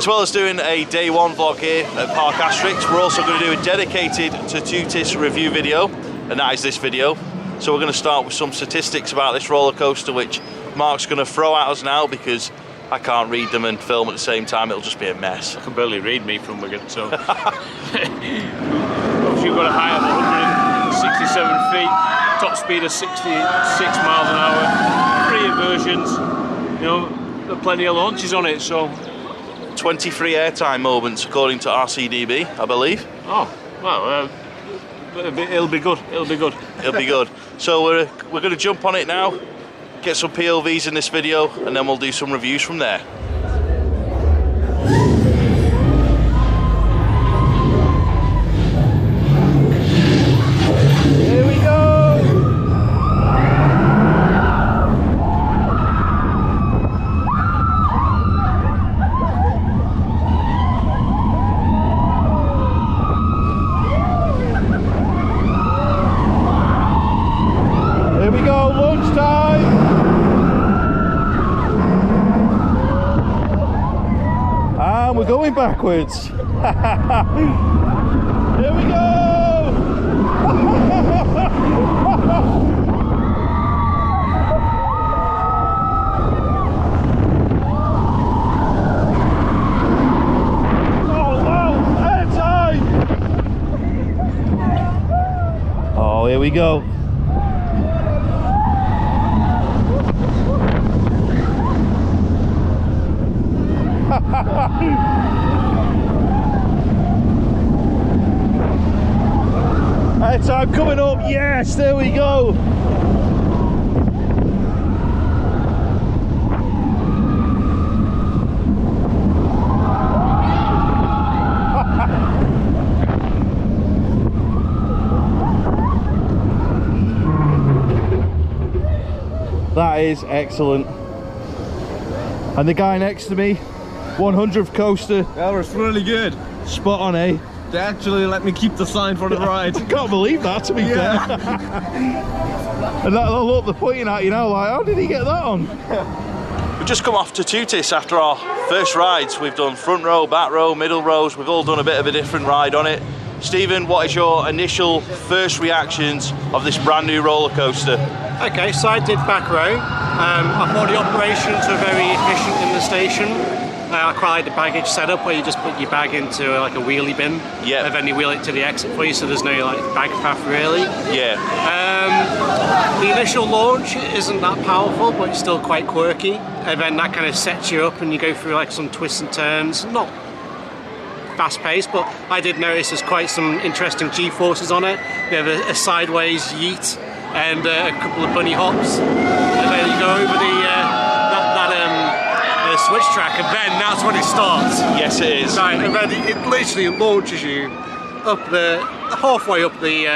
As well as doing a day one vlog here at Parc Asterix, we're also going to do a dedicated Toutatis review video, and that is this video. So we're going to start with some statistics about this roller coaster, which Mark's going to throw at us now because I can't read them and film at the same time. It'll just be a mess. I can barely read me from Wigan, so. Obviously you've got a height of 167 feet, top speed of 66 miles an hour, 3 inversions, you know, there are plenty of launches on it, so. 23 airtime moments according to RCDB, I believe. Oh, well, it'll be good, it'll be good. It'll be good. So we're going to jump on it now, get some POVs in this video, and then we'll do some reviews from there. Here we go! Here we go, lunchtime! And we're going backwards. Here we go! Oh wow, airtime! Oh, here we go. Airtime coming up, yes, there we go. That is excellent. And the guy next to me, 100th coaster. That was really good. Spot on, eh? They actually let me keep the sign for the ride. I can't believe that, to be fair. And that look, they're pointing at you now like, how did he get that on? We've just come off to Toutatis after our first rides. We've done front row, back row, middle rows. We've all done a bit of a different ride on it. Stephen, what is your initial first reactions of this brand new roller coaster? Okay, so I did back row. I thought the operations were very efficient in the station. I quite like the baggage setup where you just put your bag into like a wheelie bin, yeah, and then you wheel it to the exit for you, so there's no like bag path really. Yeah. The initial launch isn't that powerful, but it's still quite quirky, and then that kind of sets you up, and you go through like some twists and turns. Not fast paced, but I did notice there's quite some interesting G-forces on it. We have a sideways yeet and a couple of bunny hops, and then you go over the switch track, and then that's when it starts. Yes, it is. Right, and then it literally launches you up halfway up the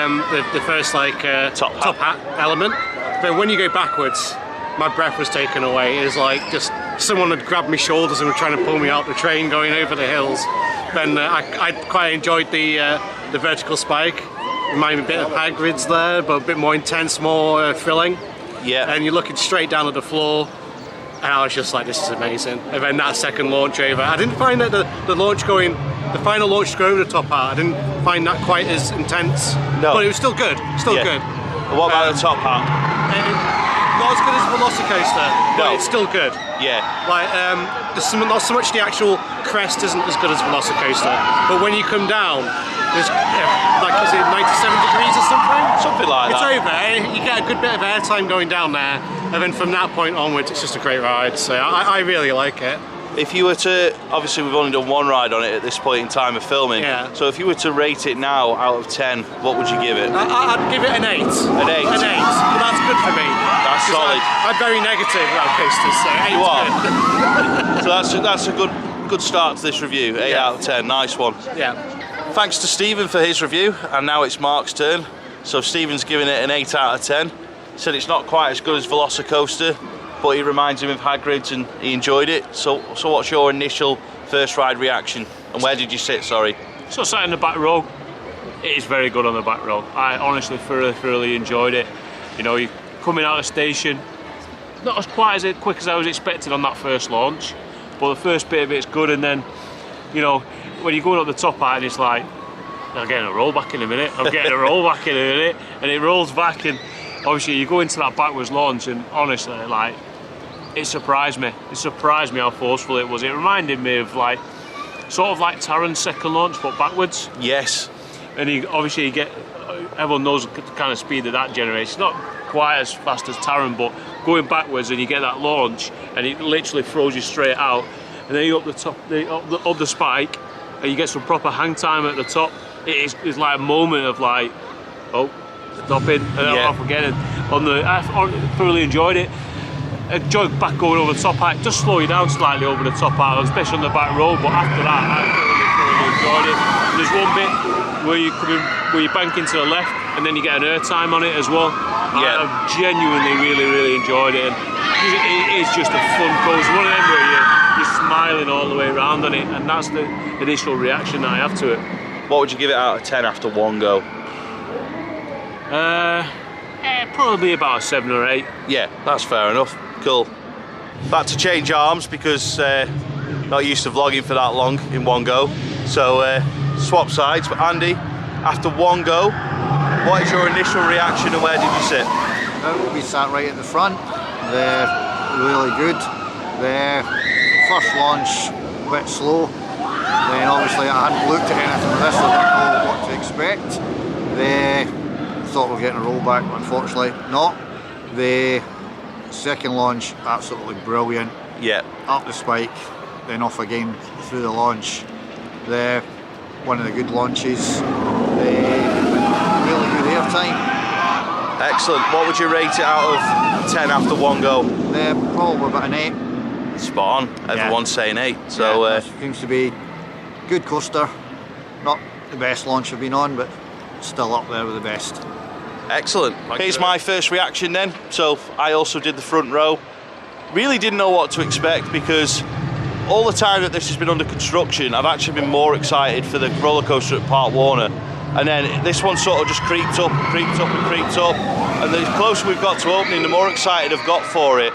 first like top hat element. But when you go backwards, my breath was taken away. It was like just someone had grabbed my shoulders and were trying to pull me out the train going over the hills. Then I quite enjoyed the vertical spike. Reminded me a bit of Hagrid's there, but a bit more intense, more thrilling. Yeah. And you're looking straight down at the floor. And I was just like, this is amazing. And then that second launch over, I didn't find that the final launch to go over the top hat, I didn't find that quite as intense. No. But it was still good, good. What about the top hat? Not as good as Velocicoaster, but it's still good. Yeah. Like, not so much the actual crest isn't as good as Velocicoaster, but when you come down, there's like, is it 97 degrees or something? Something like that. It's over, you get a good bit of airtime going down there, and then from that point onwards, it's just a great ride, so I really like it. If you were to, obviously we've only done one ride on it at this point in time of filming, so if you were to rate it now out of 10, what would you give it? I'd give it an 8. An 8? An 8, but that's good for me. That's solid. I'm very negative about coasters, so 8's you are. good. So that's a good start to this review, 8 out of 10, nice one. Yeah. Thanks to Stephen for his review, and now it's Mark's turn. So Stephen's giving it an 8 out of 10. Said it's not quite as good as Velocicoaster, but he reminds him of Hagrid's and he enjoyed it. So what's your initial first ride reaction? And where did you sit, sorry? So I sat in the back row. It is very good on the back row. I honestly thoroughly enjoyed it. You know, you're coming out of the station, not as quite as quick as I was expecting on that first launch, but the first bit of it's good, and then you know, when you're going up the top height and it's like, I'm getting a roll back in a minute, I'm getting a roll back in a minute, and it rolls back, and obviously you go into that backwards launch, and honestly, like, it surprised me. It surprised me how forceful it was. It reminded me of like, sort of like Taran's second launch, but backwards. Yes. And obviously you get, everyone knows the kind of speed that generates. It's not quite as fast as Taran, but going backwards and you get that launch, and it literally throws you straight out. And then you up the top, up the spike, and you get some proper hang time at the top. It's like a moment of like, oh, stopping, and then off again. And I thoroughly enjoyed it. Enjoyed back going over the top height. Just slow you down slightly over the top height, especially on the back road. But after that, I thoroughly enjoyed it. There's one bit where you bank into the left, and then you get an air time on it as well. Yeah. I've genuinely really enjoyed it. And it is just a fun course. One of them where you're smiling all the way around on it, and that's the initial reaction that I have to it. What would you give it out of 10 after one go? Probably about a 7 or 8. Yeah, that's fair enough. Cool. Had to change arms because not used to vlogging for that long in one go. So swap sides. But Andy, after one go, what is your initial reaction and where did you sit? We sat right at the front. They're really good. The first launch a bit slow. Then obviously I hadn't looked at anything with this, so I didn't know what to expect. Thought we were getting a rollback, but unfortunately not. The second launch, absolutely brilliant. Yeah. Up the spike, then off again through the launch. One of the good launches. Really good air time. Excellent. What would you rate it out of 10 after one go? Probably about an 8. Spot on. Everyone's saying 8. So seems to be good coaster. Not the best launch I've been on, but still up there with the best. Excellent. Here's my first reaction then. So I also did the front row. Really didn't know what to expect because all the time that this has been under construction, I've actually been more excited for the roller coaster at Park Warner. And then this one sort of just creeped up. And the closer we've got to opening, the more excited I've got for it.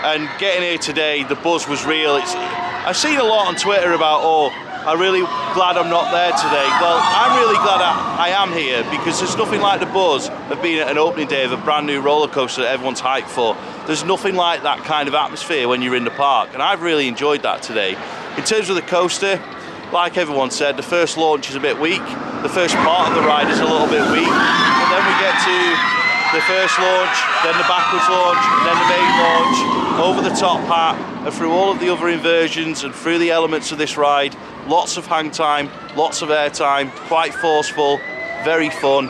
And getting here today, the buzz was real. I've seen a lot on Twitter about, oh, I'm really glad I'm not there today. Well, I'm really glad I am here because there's nothing like the buzz of being at an opening day of a brand new roller coaster that everyone's hyped for. There's nothing like that kind of atmosphere when you're in the park, and I've really enjoyed that today. In terms of the coaster, like everyone said, the first launch is a bit weak. The first part of the ride is a little bit weak, but then we get to the first launch, then the backwards launch, then the main launch, over the top hat, and through all of the other inversions and through the elements of this ride. Lots of hang time, lots of air time, quite forceful, very fun.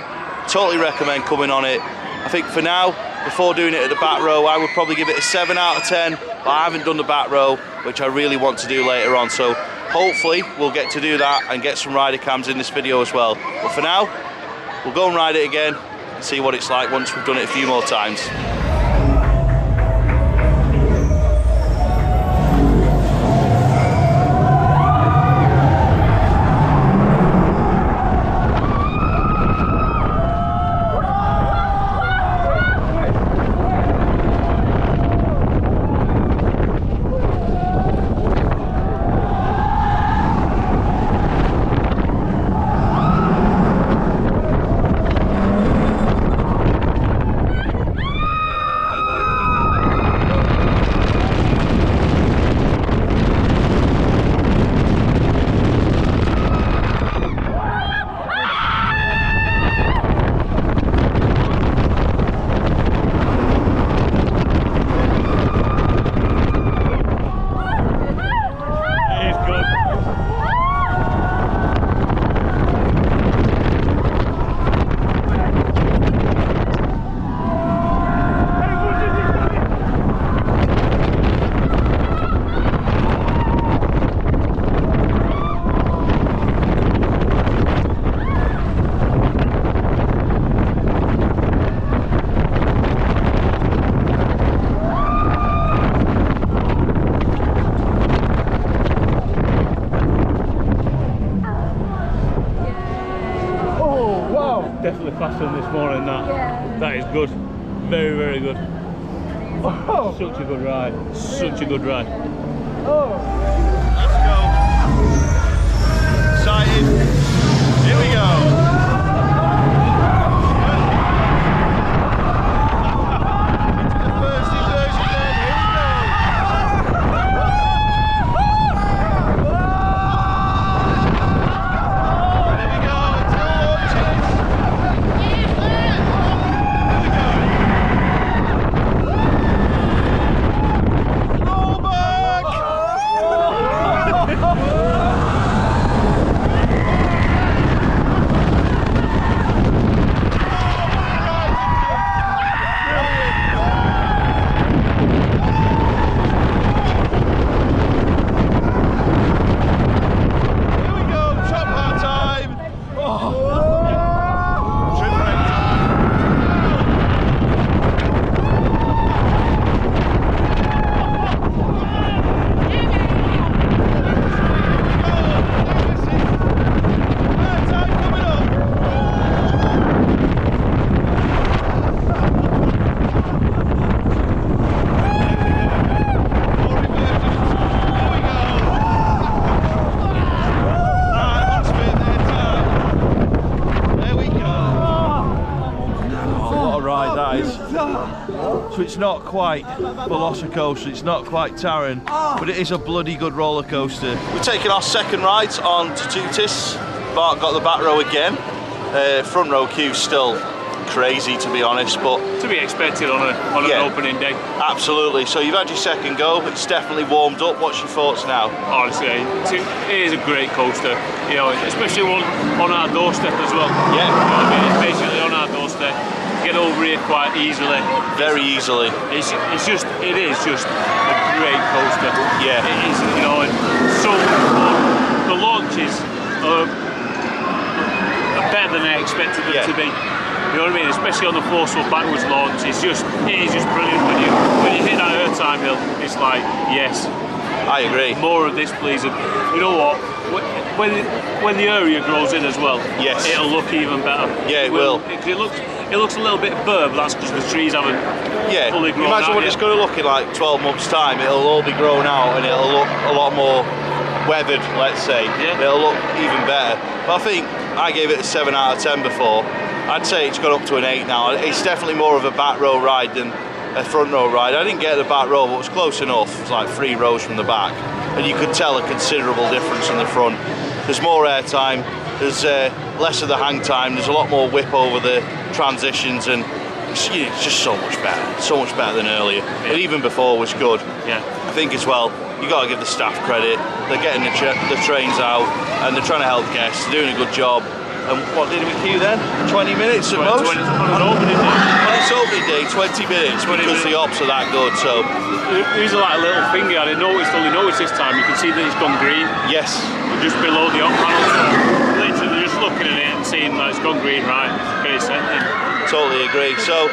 Totally recommend coming on it. I think for now, before doing it at the back row, I would probably give it a 7 out of 10, but I haven't done the back row, which I really want to do later on. So hopefully we'll get to do that and get some rider cams in this video as well. But for now, we'll go and ride it again and see what it's like once we've done it a few more times. Definitely faster than this morning. That is good. Very good. Oh. Such a good ride. Such a good ride. Let's go. So it's not quite Velocicoaster, it's not quite Taron, but it is a bloody good roller coaster. We're taking our second ride on Toutatis. Bart got the back row again. Front row queue still crazy, to be honest, but to be expected on an opening day. Absolutely. So you've had your second go. It's definitely warmed up. What's your thoughts now? Honestly, it is a great coaster. You know, especially one on our doorstep as well. Yeah. You know what I mean? It's basically on our doorstep. Get over here quite easily. Very easily. It is just a great coaster. Yeah. It is. You know, and so the launches are better than I expected them to be. You know what I mean? Especially on the forceful backwards launch, it is just brilliant. When you hit that air time hill, it's like, yes. I agree. More of this, please. And you know what? When the area grows in as well, yes, it'll look even better. Yeah, it will. It looks a little bit bare, but that's because the trees haven't fully grown out. Imagine what it's going to look in like 12 months' time. It'll all be grown out and it'll look a lot more weathered, let's say. Yeah. It'll look even better. But I think I gave it a 7 out of 10 before. I'd say it's gone up to an 8 now. It's definitely more of a back row ride than a front row ride. I didn't get the back row, but it was close enough. It was like 3 rows from the back. And you could tell a considerable difference in the front. There's more air time, there's less of the hang time, there's a lot more whip over the transitions, and it's just so much better than earlier. Yeah. And even before was good. Yeah. I think as well, you got to give the staff credit. They're getting the trains out and they're trying to help guests. They're doing a good job. And what did we queue then? 20 minutes at most? On opening day. On its opening day, 20 minutes because the ops are that good. So here's like a little finger I only noticed this time. You can see that it's gone green. Yes. Just below the op panel. Literally just looking at it and seeing that it's gone green, right? Get it sent in. Totally agree. So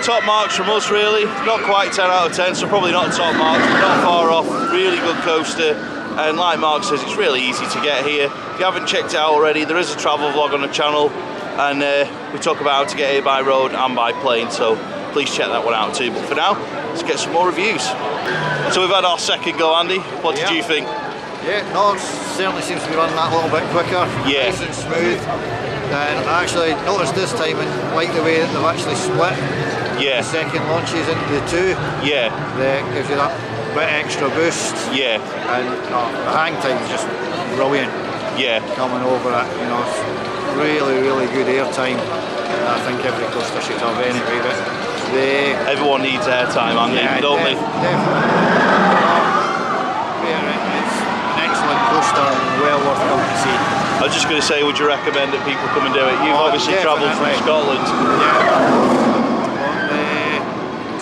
top marks from us really. Not quite 10 out of 10, so probably not top marks, but not far off. Really good coaster. And like Mark says, it's really easy to get here. If you haven't checked it out already, there is a travel vlog on the channel, and we talk about how to get here by road and by plane, so please check that one out too. But for now, let's get some more reviews. So we've had our second go, Andy. What did you think? Yeah, no, it certainly seems to be running that a little bit quicker. Yeah. Nice and smooth. And I actually noticed this time, and like the way that they've actually split the second launches into the two. Yeah. That gives you that bit extra boost. Yeah. And the hang time is just brilliant. Yeah. Coming over it, you know, it's really, really good air time. I think every coaster should have anyway, but everyone needs air time, Andy, don't they? Definitely. It's an excellent coaster and well worth coming to see. I was just going to say, would you recommend that people come and do it? You've obviously travelled from Scotland. Yeah.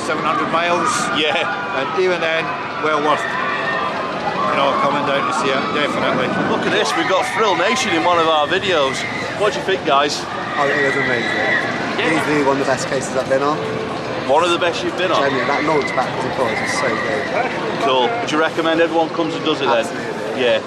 700 miles. Yeah. And even then, well worth, coming down to see it, definitely. Look at this, we've got Thrill Nation in one of our videos. What do you think, guys? I think it was amazing. Easily one of the best cases I've been on. One of the best you've been on? Genuinely, that launch backwards and forwards was so good. Cool. Would you recommend everyone comes and does it then? Absolutely. Yeah.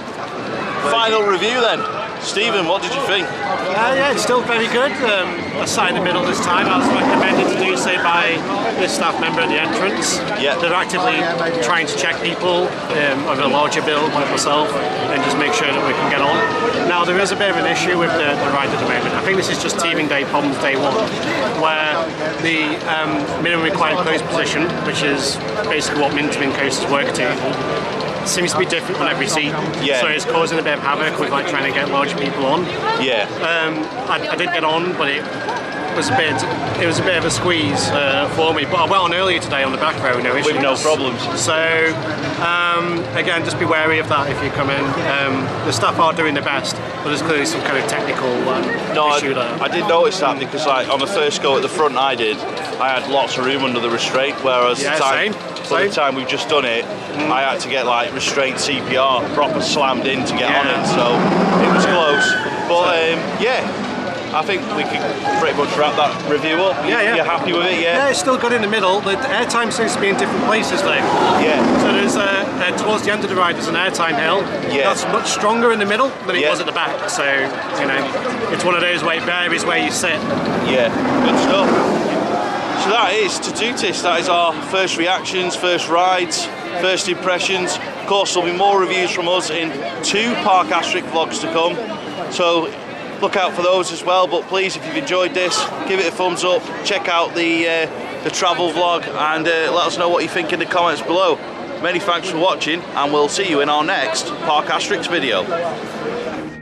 Final review then. Stephen, what did you think? Yeah, it's still very good. I sat in the middle this time. I was recommended to do so by this staff member at the entrance. Yeah. They're actively trying to check people of a larger build like myself and just make sure that we can get on. Now, there is a bit of an issue with the ride at the moment. I think this is just teaming day problems day one, where the minimum required close position, which is basically what Intamin coasters work to, seems to be different on every seat. Yeah. So it's causing a bit of havoc with like trying to get larger people on. Yeah. I did get on, but it was a bit of a squeeze for me. But I went on earlier today on the back row, no issues. With no problems. So again, just be wary of that if you come in. The staff are doing their best, but there's clearly some kind of technical issue there. I did notice that because like on the first go at the front I had lots of room under the restraint, whereas by the time we've just done it, I had to get like restraint CPR proper slammed in to get on it, so it was close. But I think we can pretty much wrap that review up. You're happy with it, Yeah, it's still good in the middle. The airtime seems to be in different places though. Yeah. So there's towards the end of the ride there's an airtime hill. Yeah. That's much stronger in the middle than it was at the back. So, it's one of those where it varies where you sit. Yeah, good stuff. So that is Toutatis. That is our first reactions, first rides, first impressions. Of course, there'll be more reviews from us in 2 Parc Asterix vlogs to come. So look out for those as well. But please, if you've enjoyed this, give it a thumbs up. Check out the the travel vlog, and let us know what you think in the comments below. Many thanks for watching, and we'll see you in our next Parc Asterix video.